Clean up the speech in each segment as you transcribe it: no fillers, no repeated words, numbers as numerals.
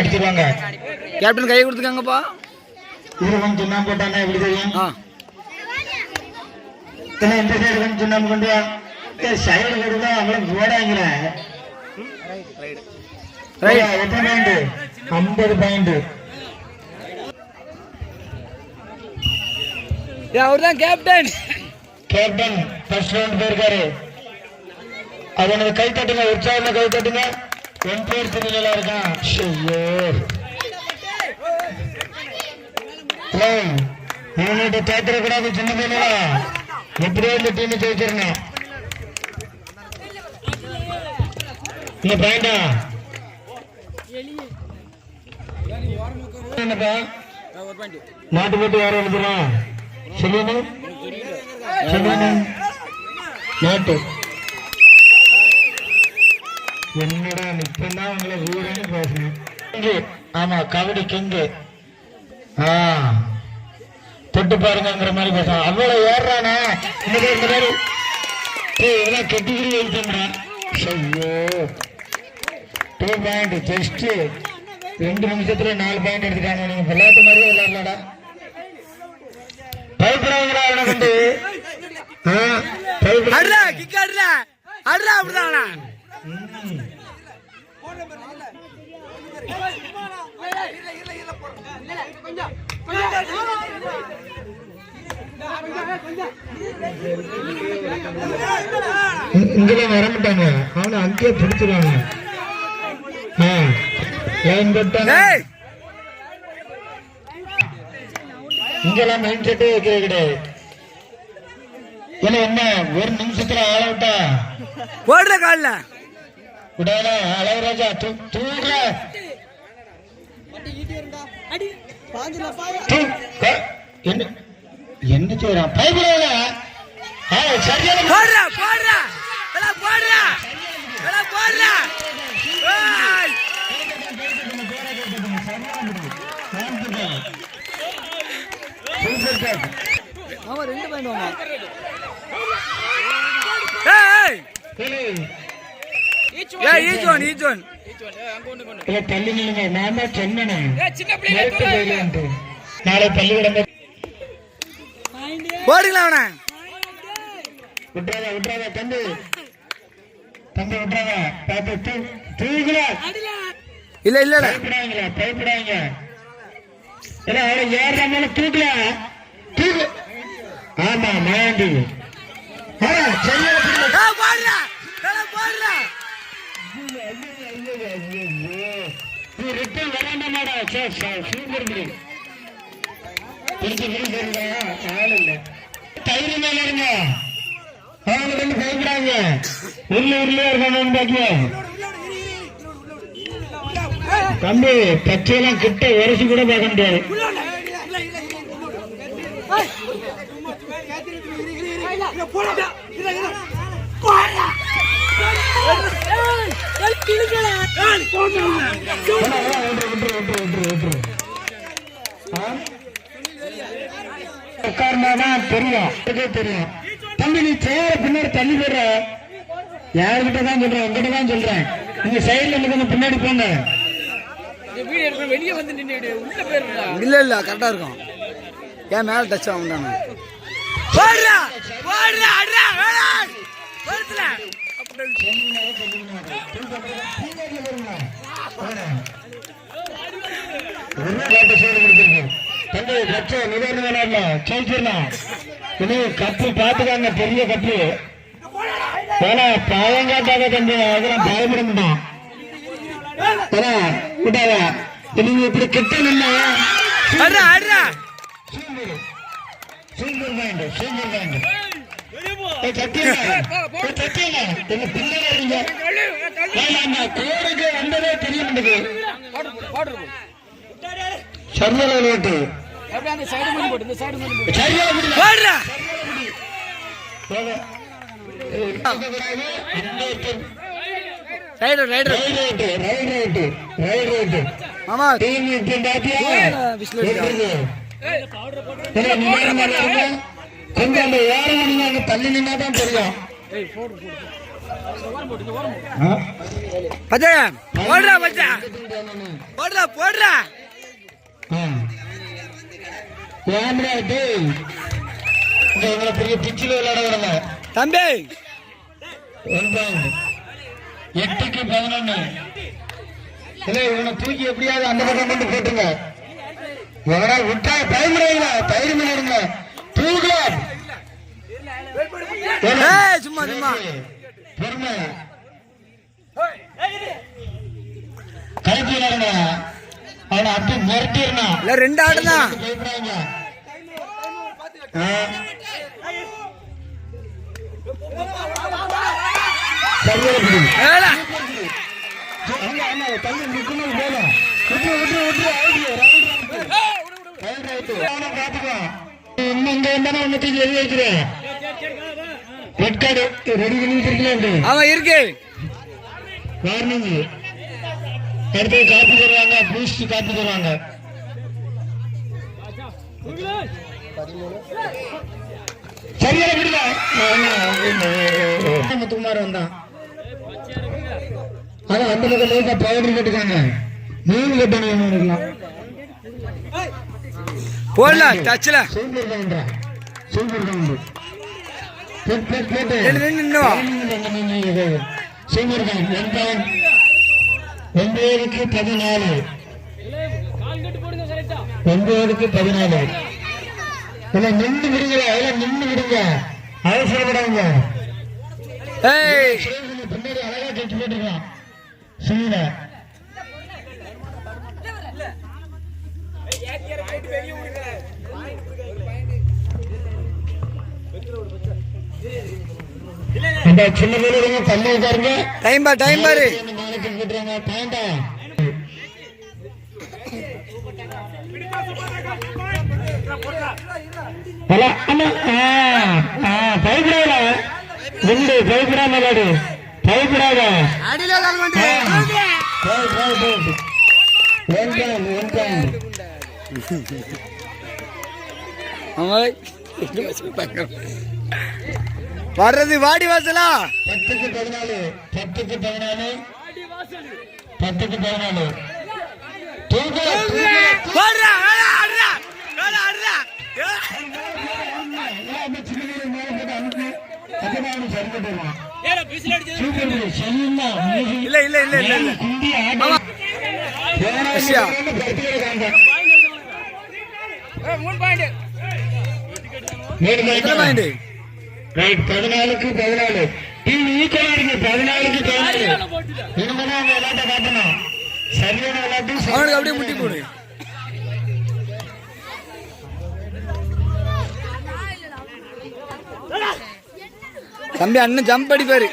அடிச்சிருவாங்க. Captain கை கொடுத்துக்காங்கப்பா. இதுல கொஞ்சம் சுண்ணாம்பு போட்டானா எப்படி தெரியும்? இந்த சைடு கொஞ்சம் சுண்ணாம்பு கொண்டு வா. சைடு கொடுத்தா அவளும் போடாங்கிற. எத்தனை பாயிண்ட்? 50 பாயிண்ட். அவர்தான் கேப்டன். கேப்டன் ஃபர்ஸ்ட் ரவுண்ட் போயிருக்காரு. அவனுக்கு கை தட்டுங்க, உற்சாகமா கை தட்டுங்க. ஒன் பேர் திருநெல்லா இருக்கான். இவனுக்கு தேத்திரக்கூடாது சின்ன பையனா. எப்படியோ இந்த டீம் ஜெயிச்சிருந்தேன். இந்த பாயிண்டா என்னப்பா நாட்டு போட்டு யாரும் எழுதுறான் சொல்லுங்க. நாட்டு என்னடா இப்பதான் உங்களை வீடுன்னு பேசணும். ஆமா கபடி கிங்கு தொட்டு பாருங்கிற மாதிரி பேசுறான். அவ்வளவு ஏறானா இந்த மாதிரி இதெல்லாம் கெட்டிக்கிரி எழுத்துறான். ஐயோ 2 பாயிண்ட் ஜஸ்ட் 2 நிமிஷத்துல 4 பாயிண்ட் எடுத்துட்டாங்க. நீங்க விளையாட்டு மாதிரியே விளையாடலடா. பயப்படுறாங்களா அவனை கண்டு? இங்கெல்லாம் வரமாட்டாங்க. அவனை அங்கேயே பிடிச்சிருவாங்க. இங்கெல்லாம் மைண்ட் செட்டே வைக்கிறது கிடையாது. ஏன்னா என்ன ஒரு நிமிஷத்துல ஆள விட்டா போடுற கால விடாத அழகராஜா தூக்குற என்ன செய்யறான் பயப்படாத. அவன் 2 பாயிண்ட் வாங்க. தள்ளி நில்லுங்க. நான் தான் சொன்னேன் நாளை பள்ளிக்கூடம் போடுங்களா அவனை விட்டுறாத விட்டுறாத தம்பி தம்பி விட்டுறாத பார்த்து தூக்குல. இல்ல இல்ல பயப்படாங்க பயப்படாங்க. அவனை ஏறாம தூக்கல தூக்கு. ஆமா மாண்டி ரிட்டன் வராண்டா சூப்பர் ஆள் இல்ல தயிர் மேல இருங்க. அவங்க வந்து பயப்படாங்க. உருளையா இருக்கானு பாக்கிய தம்பி பச்சையெல்லாம் கிட்ட உரசி கூட பார்க்க முடியாது. உட்கார்ந்தாதான் தெரியும் தெரியும். தம்பி நீ சேர பின்னாடி தள்ளி போடுற. யாருக்கிட்ட தான் சொல்றேன் உங்ககிட்ட தான் சொல்றேன். நீங்க சைட்ல கொஞ்சம் பின்னாடி போங்க. இல்ல இல்ல கரெக்டா இருக்கும். ஏன் மேல டச் ஆகும். கப்பு பாத்துக்காங்க பெரிய கப்பு. பாவம் காட்டாத தம்பி அதெல்லாம் பயப்பட மாட்டான். விட்டாதா நீங்க இப்படி கிட்ட நின்னா சூப்பர் பாயிண்ட் சூப்பர் பாயிண்ட். கோருக்கு வந்ததே தெரிய மாட்டேங்குது. சர்வர விளையாட்டு கொஞ்சம் அந்த ஏற தள்ளி நின்னாதான் தெரியும். பச்சா போடுறா பச்சா போடுறா போடுறா பெரிய பிச்சில் விளையாட வரல தம்பி 8க்கு 11 இல்லை இவனை தூக்கி எப்படியாவது அந்த பக்கம் கொண்டு போட்டுங்க எவனா விட்டா பயமுறையில பயிர் பண்ணிடுங்க தூக்கலாம் சும்மா சும்மா பொறுமை கைப்பி விளையாடுங்க அவனை அப்படி மிரட்டிடணும் இல்ல 2 ஆடுதான் பயப்படுறாங்க அவன் இருக்கு அடுத்து காப்பி தருவாங்க பூஸ்ட் காப்பி தருவாங்க சரியா விடுங்க முத்துக்குமார் வந்தான் அதான் அந்த பக்கம் லேசா பவுடர் கட்டுக்காங்க மீன் கட்டணும் இருக்கலாம் போடல டச்ல சூப்பர் கவுண்டா சூப்பர் கவுண்டர் சூப்பர் கவுண்ட் 9க்கு 14 எல்லாம் நின்று விடுங்க எல்லாம் நின்று விடுங்க அவசரப்படாங்க பின்னாடி அழகா கட்டி போட்டுருக்கான் சீன அந்த சின்ன பேருங்க தள்ளி உட்காருங்க டைம் பாரு நாளைக்கு போட்டுறாங்க பாண்டா பயப்படாத ரெண்டு பயப்படாம விளையாடு பயப்படாத வர்றது வாடி வாசலா 10க்கு 14 இல்ல இல்ல இல்ல இல்ல இல்ல ரைட் 14க்கு 14 டீம் ஈக்குவலா இருக்கு 14க்கு 14 இனிமேதான் அந்த விளையாட்டை காட்டணும் சரியான விளையாட்டு அவனுக்கு அப்படியே முட்டி போடு தம்பி அண்ணன் ஜம்ப் அடிப்பாரு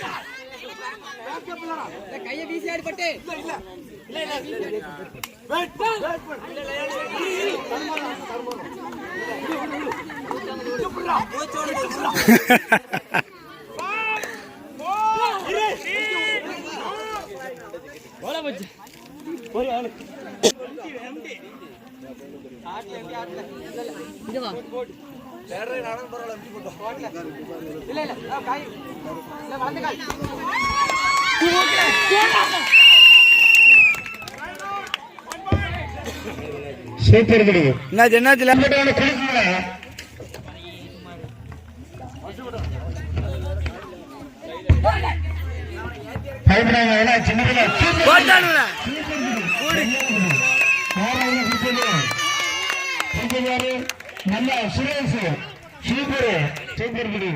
சூப்பர் என்னாச்சு நல்லா சுரேஷ் சூப்பர் சூப்பர் குடி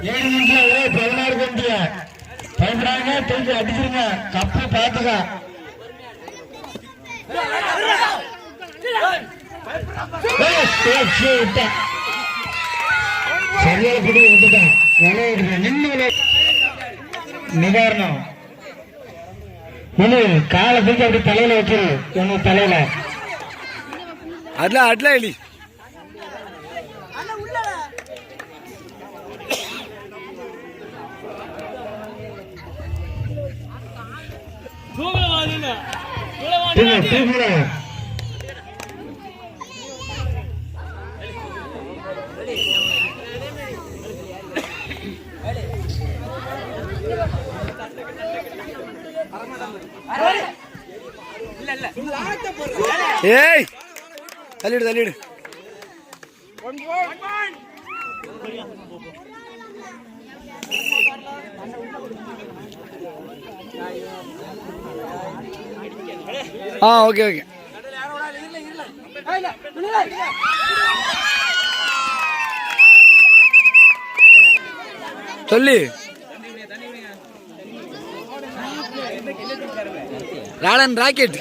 ஏழு நிமிஷம் 16 கண்டியா பயன்படாங்க தூக்கி அடிச்சிருங்க கப்பு பாத்துக்க சரியா குடி விட்டுட்டான் விளையாடுறேன் நின்று நிவாரணம் இனி காலை தூக்கி அப்படி தலையில வச்சிரு உங்க தலையில அட்ல எலி ஏய் தள்ளிடு தள்ளிடு. Okay okay. சொல்லு. ராடன் ராக்கெட்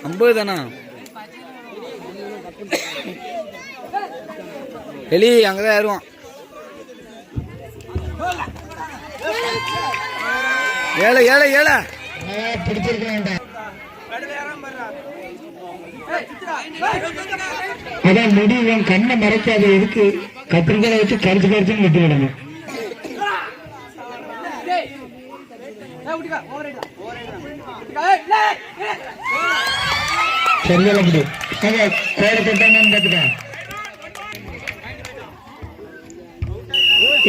50 தானா? வெளி அங்கதான் ஏறுவான். ஏழை ஏழை ஏழை பிடிச்சிருக்க அதான் முடியும். கண்ணை மறைக்காத இருக்கு. கத்திரிக்காய் வச்சு கரிச்சு கரிச்சுன்னு விட்டு விடணும். சரியா முடி கோடை கட்டான்னு பார்த்துக்க.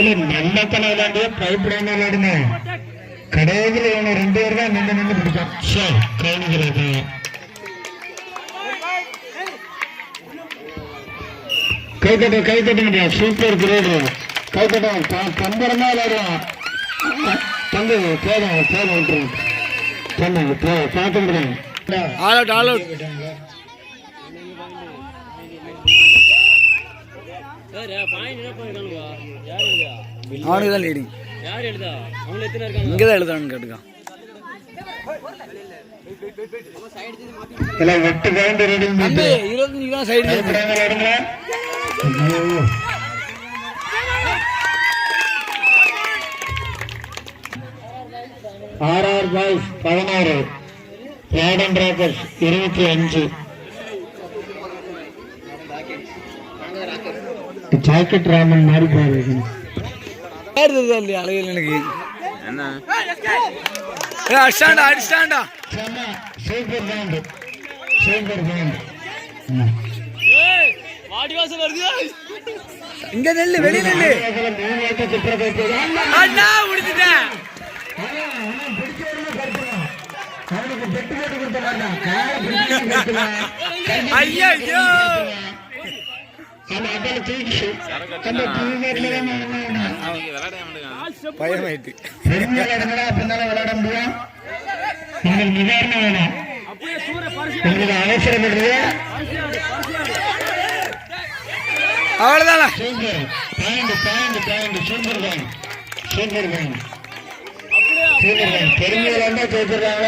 இல்ல நல்ல தலை விளையாண்டு பயப்படாம விளையாடுங்க. கடைசியில் இவங்க 2 பேர் தான் நின்று பிடிக்கும். சரி கவனிக்கிறது. கை தட்ட முடியாது. Super grade. கை தட்ட பம்பரமா விளையாடுவோம். தந்து போதும் விட்டுருவோம். சொன்னாங்க பார்த்து முடியும். All out all out. அவனுக்கு தான் லீடிங். இங்கே தான் எழுதான்னு கேட்டுக்கான். எல்லாம் 8 பாயிண்ட் ரெடி. 25 தான் சைடு. RR பாய்ஸ் 16, ராடன் ராக்கர்ஸ் 25. ஜாக்கெட் ராமன் மாதிரி பாருங்க. அழகில் எனக்கு அடிச்சாண்டா அடிச்சாண்டா. Super point super point. இங்க நெல்லு வெளி நெல்லு. அண்ணா முடிச்சிட்டேன். ஐயோ பயமாயிட்டு விளையாட முடியும். நீங்கள் நிவாரணம் வேணும். உங்களுக்கு அவசரம் இல்லை. அவ்வளவுதான். Super point point point. Super point super point super point. தெரிஞ்ச விளையாண்டா தோத்துறாங்க.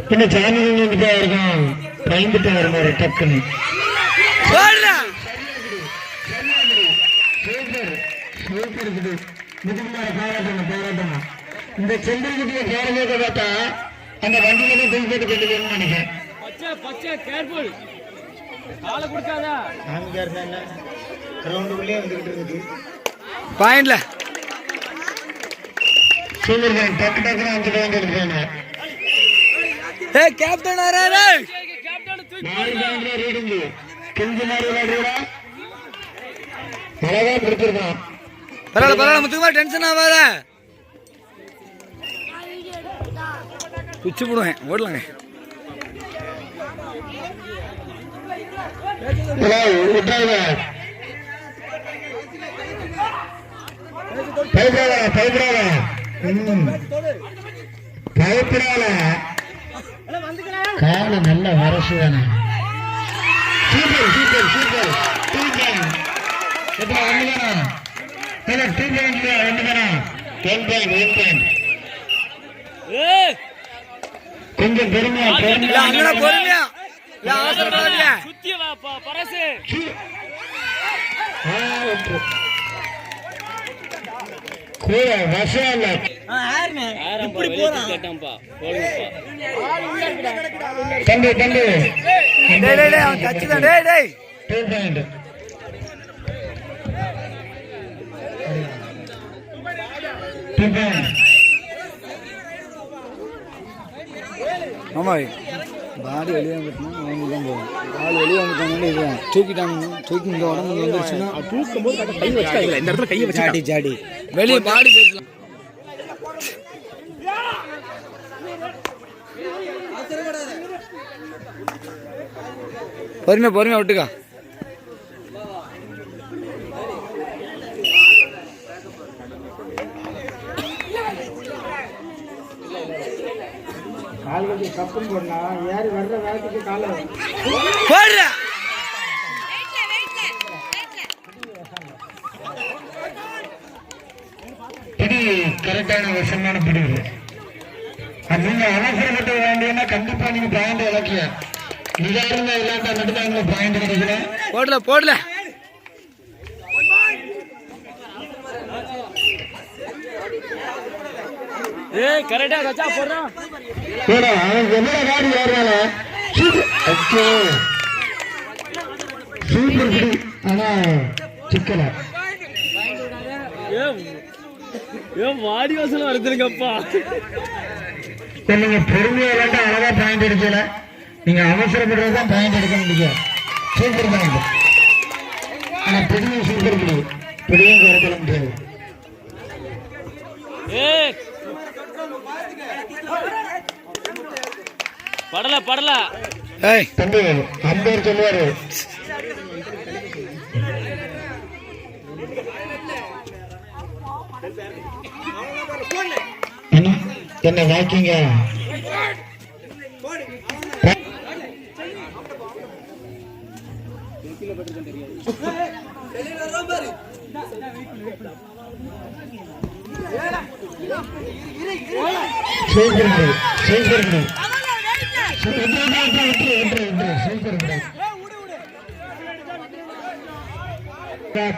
பின்ன சாமி இருக்கும். பயந்துட்டு வர மாதிரி டக்குன்னு. போராட்டமா இந்த செந்தில்கிட்ட போறதே பார்த்தா அந்த வண்டியில தூக்கி போட்டு கொண்டு போகணும்னு நினைக்கிறேன். பாயிண்ட்ல சூப்பர் பாயிண்ட். டக்கு டக்குன்னு 5 பாயிண்ட் எடுக்கிறாங்க. Captain 4 point reading. கிஞ்சி மாதிரி விளையாடுறா. அழகா பிடிச்சிருக்கான். பரவாயில்ல பரவாயில்ல முத்துக்குமார் டென்ஷன் ஆகாத. பிச்சு போடுவேன் ஓடலாங்க. பயப்படாத கால நல்ல வரசு தானே. Super super super. 2 பாயிண்ட். எத்தனை 1 தானா? 2 பாயிண்ட் 2 தானா? 1 பாயிண்ட் 1 பாயிண்ட். கொஞ்சம் பொறுமையா பொறுமையா விஷயம் இல்ல. தம்பி தம்பி அவன் டச்சு தான். டேய் டேய் 2 பாயிண்ட். ஆமா பாடி வெளியே வந்துட்டுனா அவங்க தான் போகும். பால் வெளியே வந்துட்டாங்க இதுதான் தூக்கிட்டாங்க. தூக்கி இந்த உடம்பு வந்துருச்சுன்னா தூக்கும் போது கை வச்சுட்டாங்க. இந்த இடத்துல கையை வச்சு ஜாடி ஜாடி வெளியே பாடி போயிடலாம். பொறுமையா விட்டுக்கா. கால்களுக்கு கப்புன்னு போடலாம். யாரு வர்ற வேகத்துக்கு காலை போடுற பிடி கரெக்டான விஷயமான பிடி. நீங்க அவசரப்பட்டு வேண்டியன்னா கண்டிப்பா நீங்க பாயிண்ட் இழக்கல. நிதானமா இல்லாட்டா மட்டும்தான் உங்களுக்கு பாயிண்ட் கிடைக்கல. போடல கரெக்டா கச்சா போடுறான். அவன் எவ்வளவு காடி ஏறால சூப்பர் பிடி. ஆனா சிக்கல வாடி வாசல் வருதுங்கப்பா. நீங்க பொறுமையா இல்லாட்டா அழகா பாயிண்ட் எடுக்கல. நீங்க அவசரப்படுறதுதான் பாயிண்ட் எடுக்க முடியும். Super point. ஆனா பிடியும் சூப்பர் பிடி. பிடியும் குறைக்கல முடியாது. படல தம்பி அம்பேர் சொல்லுவாரு. என்ன வாக்கிங்க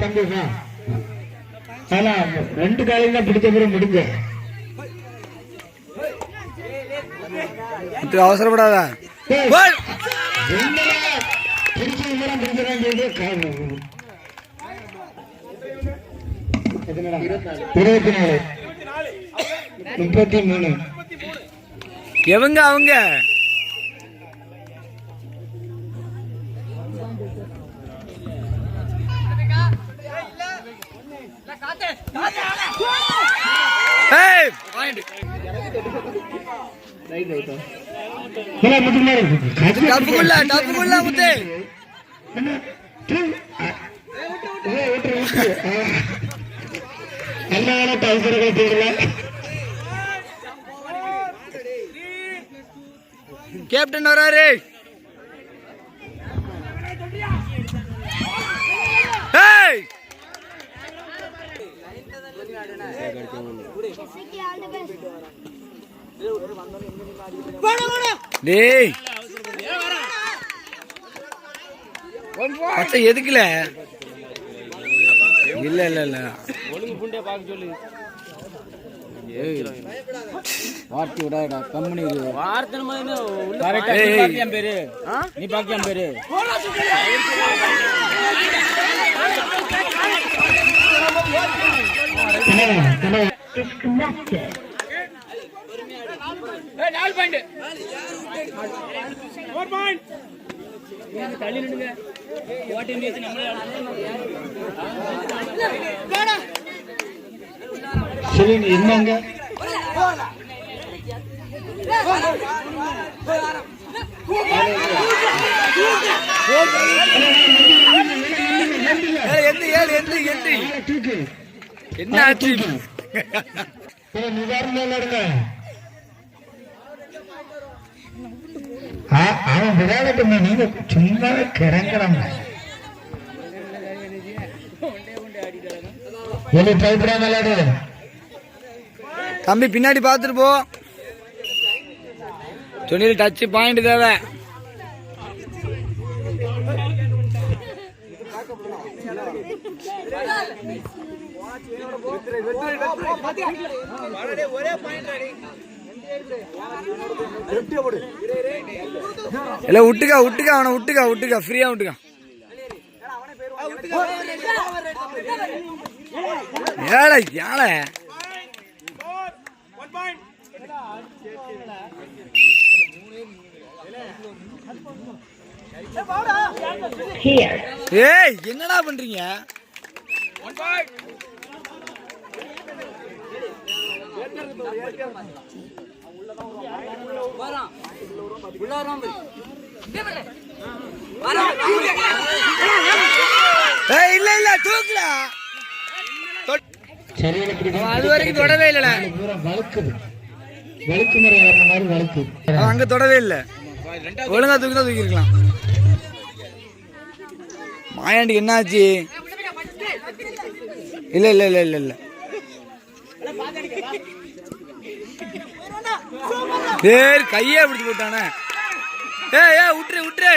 தம்பி ஆனா 2 காலையும் தான் பிடிச்ச பிறகு முடிஞ்ச. அவசரப்படாத. எவங்க அவங்க டப்புக்குள்ள முத்து கேப்டன் வராரு. டேய் பச்சை எதுக்குல இல்ல ஒழுங்கு புண்டே பார்க்க சொல்லு. வார்த்தை விடாடா கம்பெனி வார்த்தை மாதிரி பேரு நீ பாக்கியம் பேரு. தள்ளி நின்னுங்க. சரி என்னங்க என்ன ஆச்சு? அவன் விளையாடட்டுமே. நீங்க சும்மா கிறங்கலாம். பயப்படாம விளையாடு தம்பி. பின்னாடி பாத்துட்டு போ. துணியில் டச் பாயிண்ட் தேவை. இல்ல விட்டுக்கா விட்டுக்கா அவனை விட்டுக்கா ஃப்ரீயா விட்டுக்கா. ஏழை ஏழை ஏய் என்னடா பண்றீங்க? இல்ல இல்ல தூக்கல அது வரைக்கும் தொடவே இல்ல. வழுக்கு முறை வர்ற மாதிரி வழுக்கு அங்க தொடவே இல்ல. ஒழுங்கா தூக்கினா தூக்கி இருக்கலாம். மாயாண்டிக்கு என்ன ஆச்சு? இல்ல இல்ல இல்ல இல்ல இல்ல பேர் கையே பிடிச்சு போட்டானே. ஏய் ஏய் விட்டுரு விட்டுரு.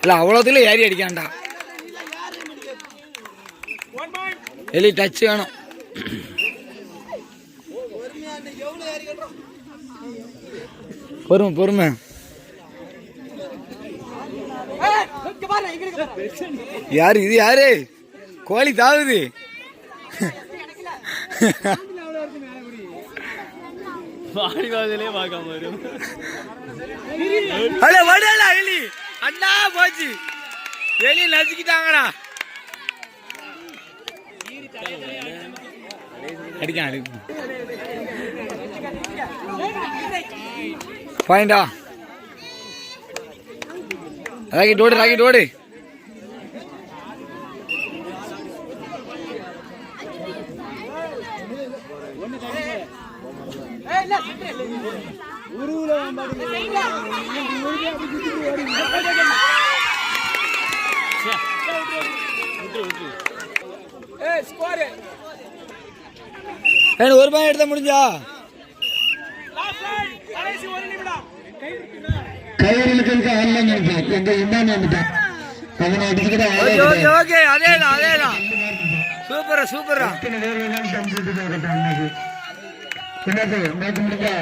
இல்ல அவ்வளோத்துல ஏறி அடிக்காண்டா. எலி டச் வேணும். பொறுமை பொறுமை. யாரு இது? யாரு கோழி தாவுது? எலி அண்ணா போச்சு. எலி நசுக்கிட்டாங்கடா. அடிக்க பாயிண்டா. ராக்கெட் ஓடு ராக்கெட் ஓடு. ஒரு பாயிண்ட் எடுத்த முடிஞ்சா கையெழுக்கு எங்க இன்னான்னு வந்துட்டான். அவனை அடிச்சுக்கிட்ட அதேதான் அதேதான். சூப்பரா சூப்பரா. என்னது மேட்ச் முடிஞ்சா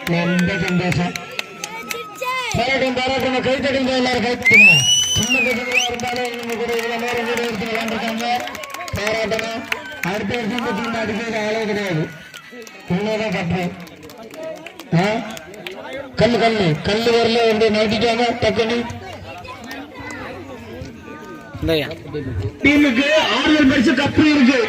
ரொம்ப சந்தோஷம். பாராட்டம் பாராட்டம். கை தட்டுங்க எல்லாரும் கை தட்டுங்க. சின்ன பசங்களா இருந்தாலும் இவங்க கூட இவ்வளவு நேரம் கூட எடுத்து விளையாண்டுருக்காங்க. பாராட்டணும். அடுத்த வருஷம் பார்த்தீங்கன்னா அடிக்கிறது ஆளே கிடையாது. இவ்வளவுதான் கட்டுறேன். கல்லு கல்லு கல்லு வரல வந்து நோட்டிட்டாங்க டக்குன்னு. டீமுக்கு 6 பரிசு கப்பு இருக்கு.